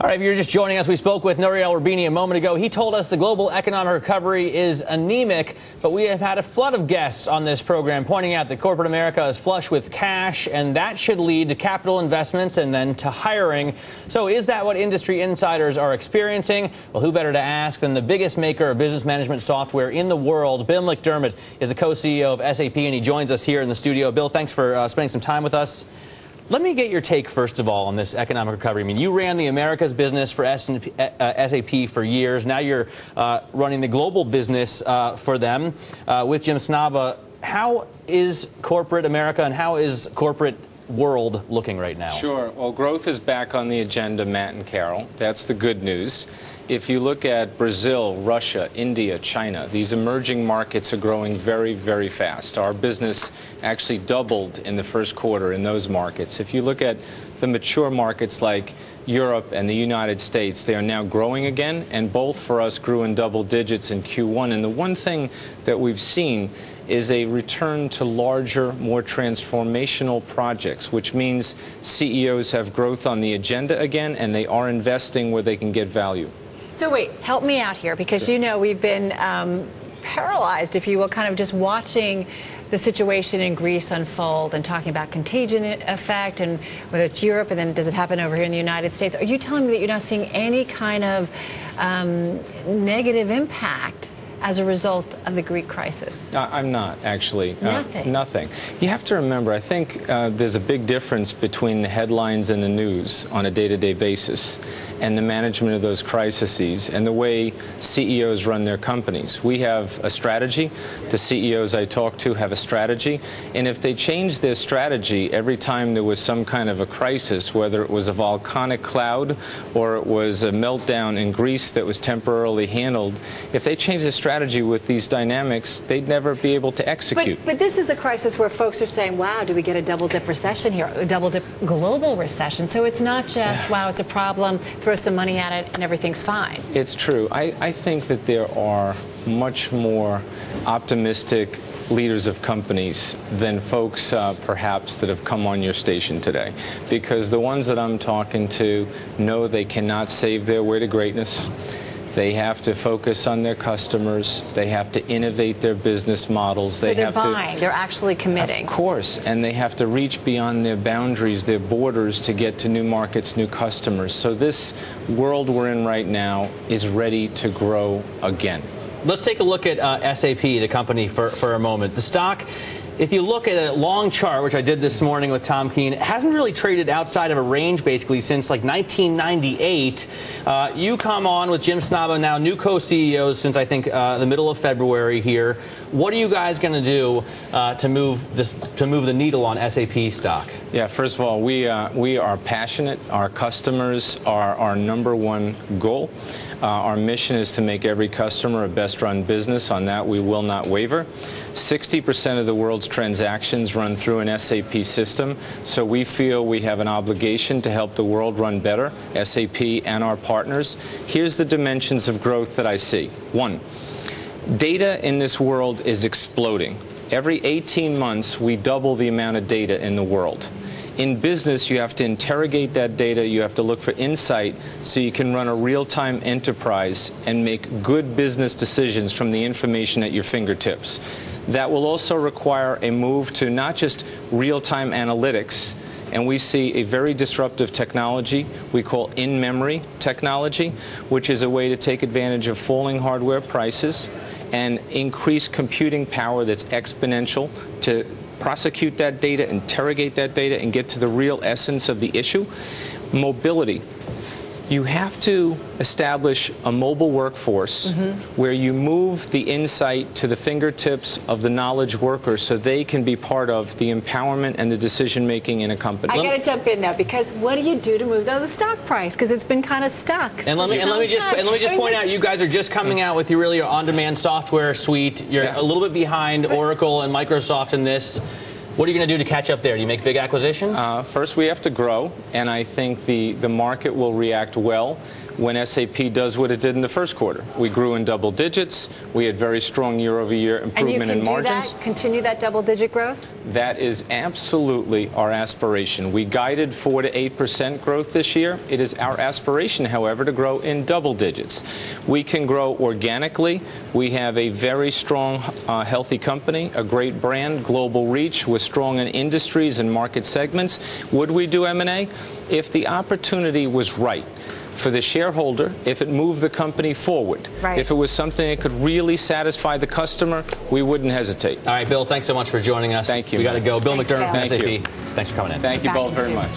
All right, if you're just joining us, we spoke with Nouriel Roubini a moment ago. He told us the global economic recovery is anemic, but we have had a flood of guests on this program pointing out that corporate America is flush with cash, and that should lead to capital investments and then to hiring. So is that what industry insiders are experiencing? Well, who better to ask than the biggest maker of business management software in the world? Bill McDermott is the co-CEO of SAP, and he joins us here in the studio. Bill, thanks for spending some time with us. Let me get your take, first of all, on this economic recovery. I mean, you ran the Americas business for SAP for years. Now you're running the global business for them with Jim Snabe. How is corporate America and how is corporate world looking right now? Sure. Well, growth is back on the agenda, Matt and Carol. That's the good news. If you look at Brazil, Russia, India, China, these emerging markets are growing very, very fast. Our business actually doubled in the first quarter in those markets. If you look at the mature markets like Europe and the United States, they are now growing again, and both for us grew in double digits in Q1. And the one thing that we've seen is a return to larger, more transformational projects, which means CEOs have growth on the agenda again, and they are investing where they can get value. So wait, help me out here, because Sure. you know we've been paralyzed, if you will, kind of just watching the situation in Greece unfold and talking about contagion effect and whether it's Europe and then does it happen over here in the United States. Are you telling me that you're not seeing any kind of negative impact as a result of the Greek crisis? I'm not, actually. Nothing? Nothing. You have to remember, I think there's a big difference between the headlines and the news on a day-to-day basis and the management of those crises and the way CEOs run their companies. We have a strategy. The CEOs I talk to have a strategy. And if they change their strategy every time there was some kind of a crisis, whether it was a volcanic cloud or it was a meltdown in Greece that was temporarily handled, if they change their strategy with these dynamics, they'd never be able to execute. But this is a crisis where folks are saying, wow, do we get a double-dip recession here, a double-dip global recession? So it's not just, wow, it's a problem, throw some money at it, and everything's fine. It's true. I think that there are much more optimistic leaders of companies than folks perhaps that have come on your station today, because the ones that I'm talking to know they cannot save their way to greatness. They have to focus on their customers. They have to innovate their business models. So they're buying. They're actually committing. Of course. And they have to reach beyond their boundaries, their borders, to get to new markets, new customers. So this world we're in right now is ready to grow again. Let's take a look at SAP, the company, for a moment. The stock, if you look at a long chart, which I did this morning with Tom Keene, it hasn't really traded outside of a range basically since like 1998. You come on with Jim Snabe, now new co-CEOs since I think the middle of February here. What are you guys going to do to move the needle on SAP stock? Yeah, first of all, we are passionate. Our customers are our number one goal. Our mission is to make every customer a best-run business. On that, we will not waver. 60% of the world's transactions run through an SAP system, so we feel we have an obligation to help the world run better, SAP and our partners. Here's the dimensions of growth that I see. One, data in this world is exploding. Every 18 months, we double the amount of data in the world. In business, you have to interrogate that data. You have to look for insight so you can run a real-time enterprise and make good business decisions from the information at your fingertips. That will also require a move to not just real-time analytics, and we see a very disruptive technology we call in-memory technology, which is a way to take advantage of falling hardware prices and increase computing power that's exponential to prosecute that data, interrogate that data, and get to the real essence of the issue. Mobility. You have to establish a mobile workforce where you move the insight to the fingertips of the knowledge workers so they can be part of the empowerment and the decision-making in a company. I got to jump in now, because what do you do to move the stock price? Because it's been kind of stuck. And let me just point out, you guys are just coming out with your on-demand software suite. You're a little bit behind Oracle and Microsoft in this. What are you going to do to catch up there? Do you make big acquisitions? First, we have to grow, and I think the market will react well when SAP does what it did in the first quarter. We grew in double digits. We had very strong year-over-year improvement in margins. And you can continue that double-digit growth? That is absolutely our aspiration. We guided 4 to 8% growth this year. It is our aspiration, however, to grow in double digits. We can grow organically. We have a very strong, healthy company, a great brand, global reach. We're strong in industries and market segments. Would we do M&A? If the opportunity was right for the shareholder, if it moved the company forward, if it was something that could really satisfy the customer, we wouldn't hesitate. All right, Bill, thanks so much for joining us. Thank you. We got to go. Bill McDermott from SAP. you. Thanks for coming in. Thank you both very much.